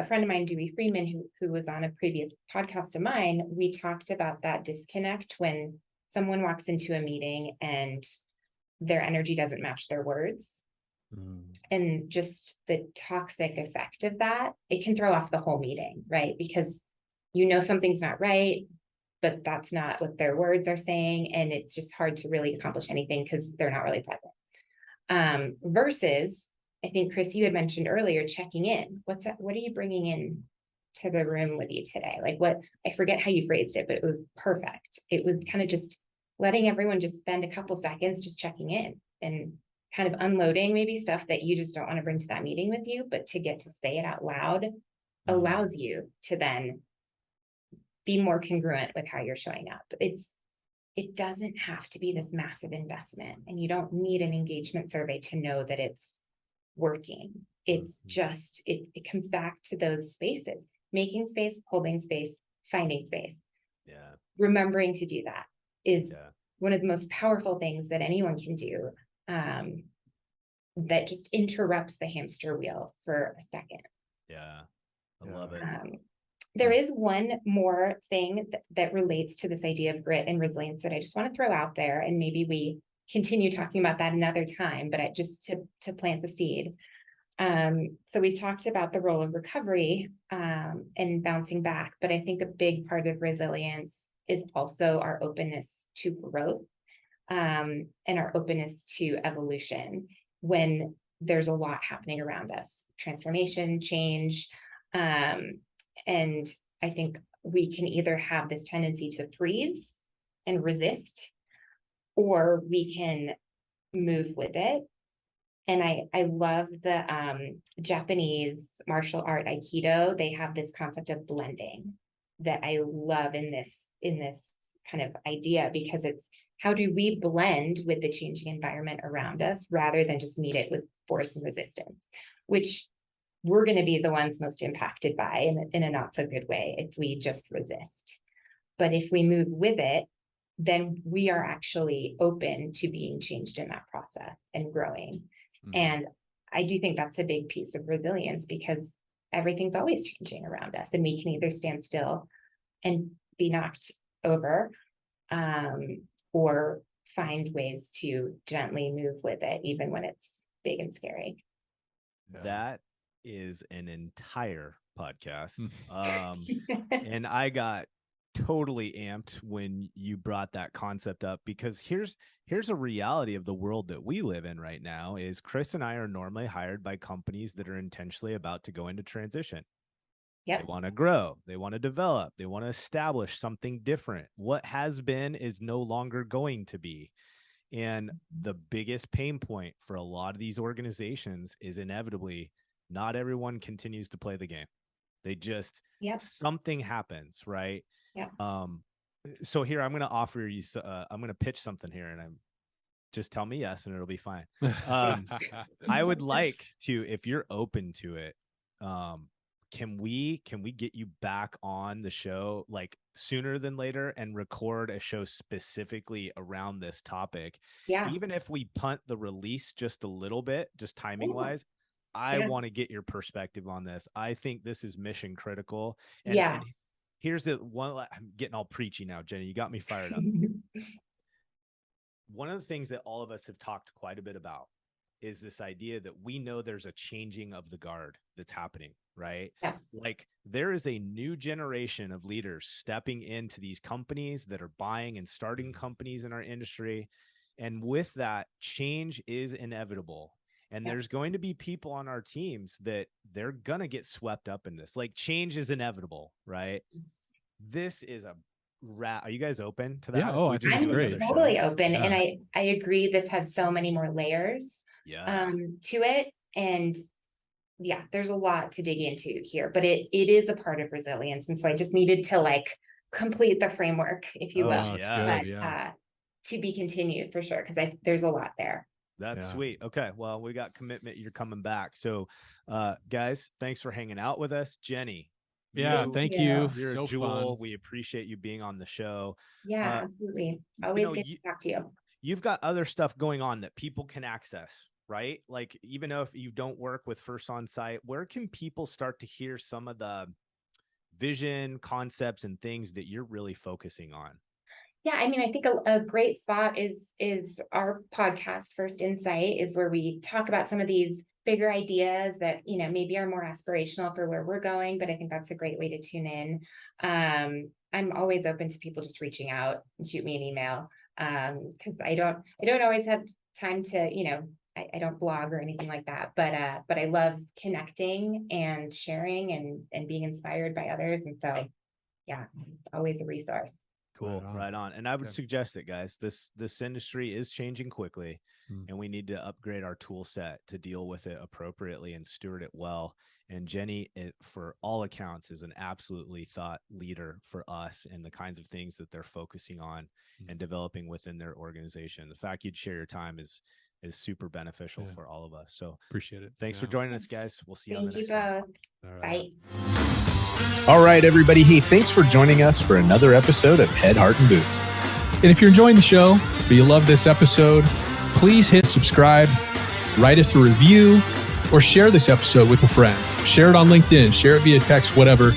friend of mine, Dewey Freeman, who was on a previous podcast of mine. We talked about that disconnect when someone walks into a meeting and their energy doesn't match their words. And just the toxic effect of that, it can throw off the whole meeting, right? Because you know something's not right, but that's not what their words are saying. And it's just hard to really accomplish anything because they're not really present. Versus, I think, Chris, you had mentioned earlier, checking in. What are you bringing in to the room with you today? Like, what, I forget how you phrased it, but it was perfect. It was kind of just letting everyone just spend a couple seconds just checking in and kind of unloading maybe stuff that you just don't want to bring to that meeting with you, but to get to say it out loud allows you to then be more congruent with how you're showing up. It doesn't have to be this massive investment, and you don't need an engagement survey to know that it's working. It's just, it comes back to those spaces, making space, holding space, finding space. Yeah. Remembering to do that is one of the most powerful things that anyone can do. That just interrupts the hamster wheel for a second. Yeah. I love it. There is one more thing that relates to this idea of grit and resilience that I just want to throw out there, and maybe we continue talking about that another time, but just to plant the seed. So we talked about the role of recovery and bouncing back, but I think a big part of resilience is also our openness to growth and our openness to evolution when there's a lot happening around us, transformation, change. And I think we can either have this tendency to freeze and resist, or we can move with it. And I love the Japanese martial art Aikido. They have this concept of blending that I love in this kind of idea, because it's how do we blend with the changing environment around us rather than just meet it with force and resistance, which we're going to be the ones most impacted by in a not so good way if we just resist. But if we move with it, then we are actually open to being changed in that process and growing. Mm-hmm. And I do think that's a big piece of resilience, because everything's always changing around us, and we can either stand still and be knocked over, or find ways to gently move with it, even when it's big and scary. That is an entire podcast. And I got totally amped when you brought that concept up, because here's a reality of the world that we live in right now is Chris and I are normally hired by companies that are intentionally about to go into transition. Yep. They want to grow, they want to develop, they want to establish something different. What has been is no longer going to be. And the biggest pain point for a lot of these organizations is inevitably not everyone continues to play the game. They just, something happens, right? Yeah. So here I'm going to offer you, I'm going to pitch something here, and just tell me yes, and it'll be fine. I would like to, if you're open to it, can we get you back on the show like sooner than later and record a show specifically around this topic? Yeah. Even if we punt the release just a little bit, just timing wise, I want to get your perspective on this. I think this is mission critical. And here's the one, I'm getting all preachy now, Jenny, you got me fired up. One of the things that all of us have talked quite a bit about is this idea that we know there's a changing of the guard that's happening, right? Yeah. Like there is a new generation of leaders stepping into these companies that are buying and starting companies in our industry. And with that, change is inevitable. And there's going to be people on our teams that they're going to get swept up in this. Like change is inevitable, right? This is a are you guys open to that? Yeah. Oh, I think it's great. Totally open. Yeah. And I agree. This has so many more layers to it. And there's a lot to dig into here, but it is a part of resilience. And so I just needed to like complete the framework, if you will, to be continued for sure. Cause there's a lot there. That's sweet. Okay. Well, we got commitment. You're coming back. So, guys, thanks for hanging out with us. Jenny. Thank you. You're so a jewel. Fun. We appreciate you being on the show. Yeah, absolutely. Always good to talk to you. You've got other stuff going on that people can access, right? Like, even if you don't work with First Onsite, where can people start to hear some of the vision, concepts, and things that you're really focusing on? Yeah, I mean, I think a great spot is our podcast, First Insight, is where we talk about some of these bigger ideas that, maybe are more aspirational for where we're going, but I think that's a great way to tune in. I'm always open to people just reaching out and shoot me an email, because I don't always have time to, I don't blog or anything like that, but I love connecting and sharing and being inspired by others. And so, always a resource. Cool. Right on. And I would suggest it, guys. This industry is changing quickly, and we need to upgrade our tool set to deal with it appropriately and steward it well. And Jenny, for all accounts, is an absolutely thought leader for us and the kinds of things that they're focusing on and developing within their organization. The fact you'd share your time is super beneficial for all of us. So appreciate it. Thanks for joining us, guys. We'll see you on the next one. All right. Bye. All right, everybody. Hey, thanks for joining us for another episode of Head, Heart, and Boots. And if you're enjoying the show, or you love this episode, please hit subscribe, write us a review, or share this episode with a friend. Share it on LinkedIn, share it via text, whatever.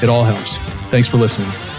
It all helps. Thanks for listening.